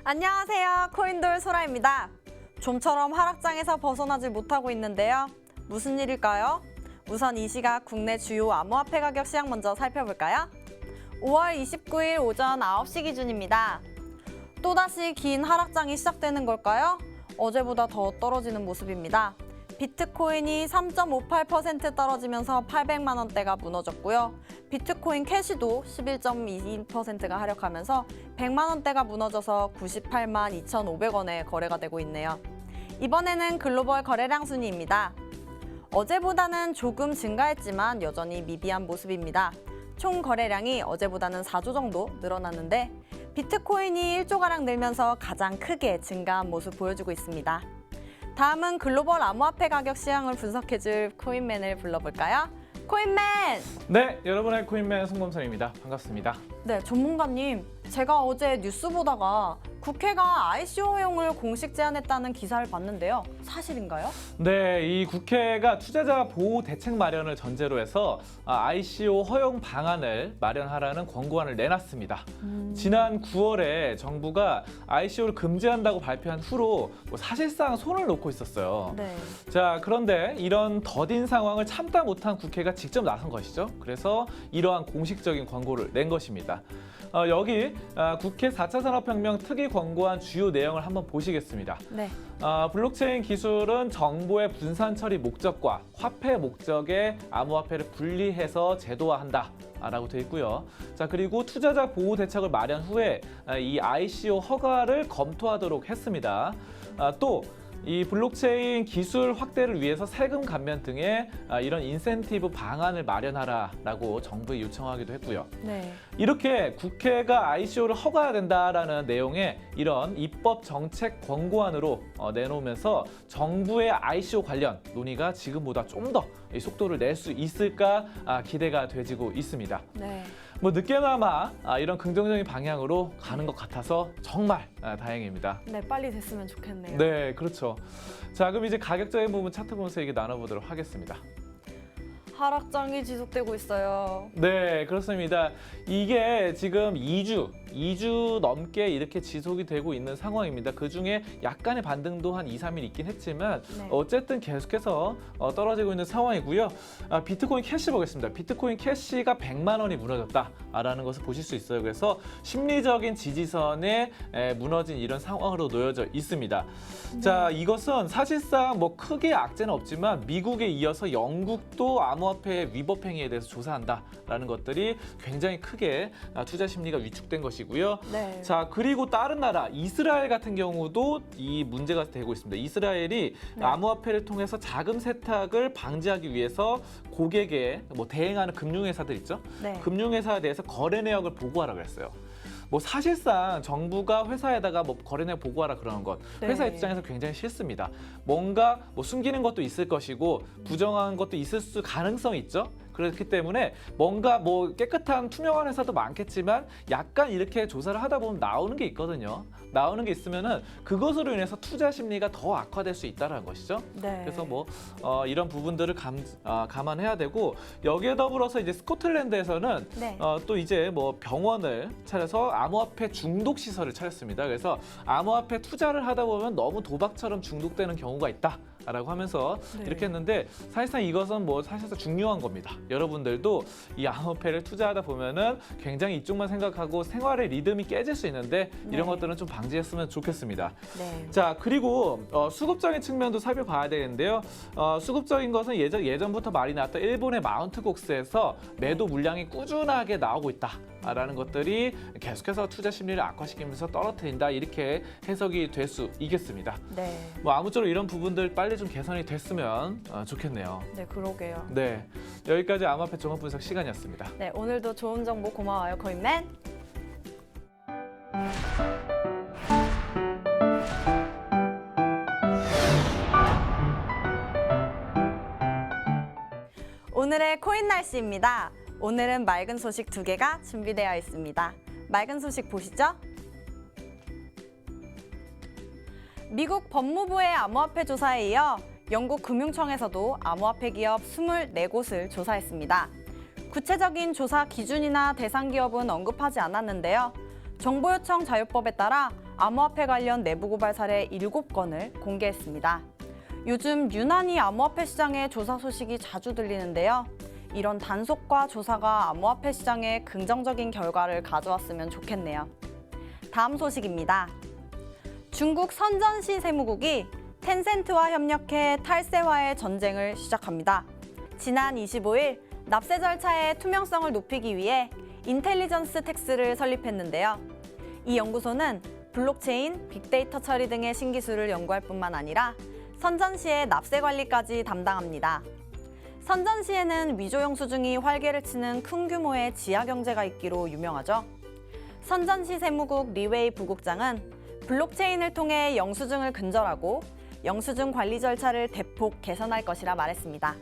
안녕하세요. 코인돌 소라입니다. 좀처럼 하락장에서 벗어나질 못하고 있는데요. 무슨 일일까요? 우선 이 시각 국내 주요 암호화폐 가격 시장 먼저 살펴볼까요? 5월 29일 오전 9시 기준입니다. 또다시 긴 하락장이 시작되는 걸까요? 어제보다 더 떨어지는 모습입니다. 비트코인이 3.58% 떨어지면서 800만 원대가 무너졌고요. 비트코인 캐시도 11.22%가 하락하면서 100만 원대가 무너져서 98만 2,500원에 거래가 되고 있네요. 이번에는 글로벌 거래량 순위입니다. 어제보다는 조금 증가했지만 여전히 미비한 모습입니다. 총 거래량이 어제보다는 4조 정도 늘어났는데 비트코인이 1조가량 늘면서 가장 크게 증가한 모습 보여주고 있습니다. 다음은 글로벌 암호화폐 가격 시황을 분석해줄 코인맨을 불러볼까요? 코인맨! 네, 여러분의 코인맨 송범선입니다. 반갑습니다. 네, 전문가님. 제가 어제 뉴스 보다가 국회가 ICO 허용을 공식 제안했다는 기사를 봤는데요. 사실인가요? 네, 이 국회가 투자자 보호 대책 마련을 전제로 해서 ICO 허용 방안을 마련하라는 권고안을 내놨습니다. 지난 9월에 정부가 ICO를 금지한다고 발표한 후로 사실상 손을 놓고 있었어요. 네. 자, 그런데 이런 더딘 상황을 참다 못한 국회가 직접 나선 것이죠. 그래서 이러한 공식적인 권고를 낸 것입니다. 여기 국회 4차 산업혁명 특위 권고안 주요 내용을 한번 보시겠습니다. 네. 블록체인 기술은 정보의 분산 처리 목적과 화폐 목적의 암호화폐를 분리해서 제도화한다. 라고 되어 있고요. 자, 그리고 투자자 보호 대책을 마련 후에 이 ICO 허가를 검토하도록 했습니다. 또 이 블록체인 기술 확대를 위해서 세금 감면 등의 이런 인센티브 방안을 마련하라라고 정부에 요청하기도 했고요. 네. 이렇게 국회가 ICO를 허가해야 된다라는 내용의 이런 입법 정책 권고안으로 내놓으면서 정부의 ICO 관련 논의가 지금보다 좀 더 속도를 낼 수 있을까 기대가 되지고 있습니다. 네. 늦게나마 이런 긍정적인 방향으로 가는 것 같아서 정말 다행입니다. 네, 빨리 됐으면 좋겠네요. 네, 그렇죠. 자, 그럼 이제 가격적인 부분 차트 보면서 얘기 나눠보도록 하겠습니다. 하락장이 지속되고 있어요. 네, 그렇습니다. 이게 지금 2주 넘게 이렇게 지속이 되고 있는 상황입니다. 그중에 약간의 반등도 한 2, 3일 있긴 했지만 네. 어쨌든 계속해서 떨어지고 있는 상황이고요. 비트코인 캐시 보겠습니다. 비트코인 캐시가 100만 원이 무너졌다라는 것을 보실 수 있어요. 그래서 심리적인 지지선에 무너진 이런 상황으로 놓여져 있습니다. 자, 이것은 사실상 뭐 크게 악재는 없지만 미국에 이어서 영국도 암호화폐 위법 행위에 대해서 조사한다라는 것들이 굉장히 크게 투자 심리가 위축된 것이고요. 네. 자, 그리고 다른 나라 이스라엘 같은 경우도 이 문제가 되고 있습니다. 이스라엘이 네. 암호화폐를 통해서 자금 세탁을 방지하기 위해서 고객에 대행하는 금융회사들 있죠. 네. 금융회사에 대해서 거래 내역을 보고하라고 했어요. 사실상 정부가 회사에다가 거래 내역 보고하라 그러는 것 네. 회사 입장에서 굉장히 싫습니다. 뭔가 숨기는 것도 있을 것이고 부정한 것도 있을 가능성이 있죠. 그렇기 때문에 뭔가 깨끗한 투명한 회사도 많겠지만 약간 이렇게 조사를 하다 보면 나오는 게 있거든요. 나오는 게 있으면은 그것으로 인해서 투자 심리가 더 악화될 수 있다는 것이죠. 네. 그래서 이런 부분들을 감안해야 되고 여기에 더불어서 이제 스코틀랜드에서는 네. 또 이제 병원을 차려서 암호화폐 중독 시설을 차렸습니다. 그래서 암호화폐 투자를 하다 보면 너무 도박처럼 중독되는 경우가 있다. 라고 하면서 네. 이렇게 했는데 사실상 이것은 사실상 중요한 겁니다. 여러분들도 이 암호화폐를 투자하다 보면은 굉장히 이쪽만 생각하고 생활의 리듬이 깨질 수 있는데 이런 네. 것들은 좀 방지했으면 좋겠습니다. 네. 자, 그리고 수급적인 측면도 살펴봐야 되는데요. 수급적인 것은 예전부터 말이 나왔던 일본의 마운트 곡스에서 매도 물량이 꾸준하게 나오고 있다라는 것들이 계속해서 투자 심리를 악화시키면서 떨어뜨린다 이렇게 해석이 될 수 있겠습니다. 네. 아무쪼록 이런 부분들 빨리 좀 개선이 됐으면 좋겠네요. 네, 그러게요. 네, 여기까지 암호화폐 종합 분석 시간이었습니다. 네, 오늘도 좋은 정보 고마워요, 코인맨. 오늘의 코인 날씨입니다. 오늘은 맑은 소식 2개가 준비되어 있습니다. 맑은 소식 보시죠. 미국 법무부의 암호화폐 조사에 이어 영국 금융청에서도 암호화폐 기업 24곳을 조사했습니다. 구체적인 조사 기준이나 대상 기업은 언급하지 않았는데요. 정보요청 자유법에 따라 암호화폐 관련 내부 고발 사례 7건을 공개했습니다. 요즘 유난히 암호화폐 시장의 조사 소식이 자주 들리는데요. 이런 단속과 조사가 암호화폐 시장에 긍정적인 결과를 가져왔으면 좋겠네요. 다음 소식입니다. 중국 선전시 세무국이 텐센트와 협력해 탈세와의 전쟁을 시작합니다. 지난 25일 납세 절차의 투명성을 높이기 위해 인텔리전스 텍스를 설립했는데요. 이 연구소는 블록체인, 빅데이터 처리 등의 신기술을 연구할 뿐만 아니라 선전시의 납세 관리까지 담당합니다. 선전시에는 위조 영수증이 활개를 치는 큰 규모의 지하 경제가 있기로 유명하죠. 선전시 세무국 리웨이 부국장은 블록체인을 통해 영수증을 근절하고 영수증 관리 절차를 대폭 개선할 것이라 말했습니다.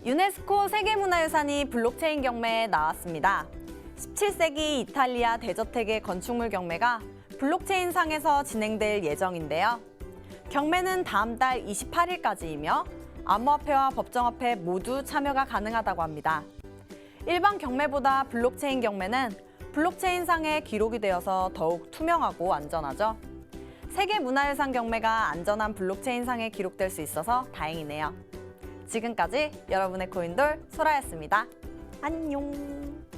유네스코 세계문화유산이 블록체인 경매에 나왔습니다. 17세기 이탈리아 대저택의 건축물 경매가 블록체인 상에서 진행될 예정인데요. 경매는 다음 달 28일까지이며 암호화폐와 법정화폐 모두 참여가 가능하다고 합니다. 일반 경매보다 블록체인 경매는 블록체인 상에 기록이 되어서 더욱 투명하고 안전하죠. 세계문화유산 경매가 안전한 블록체인 상에 기록될 수 있어서 다행이네요. 지금까지 여러분의 코인돌 소라였습니다. 안녕.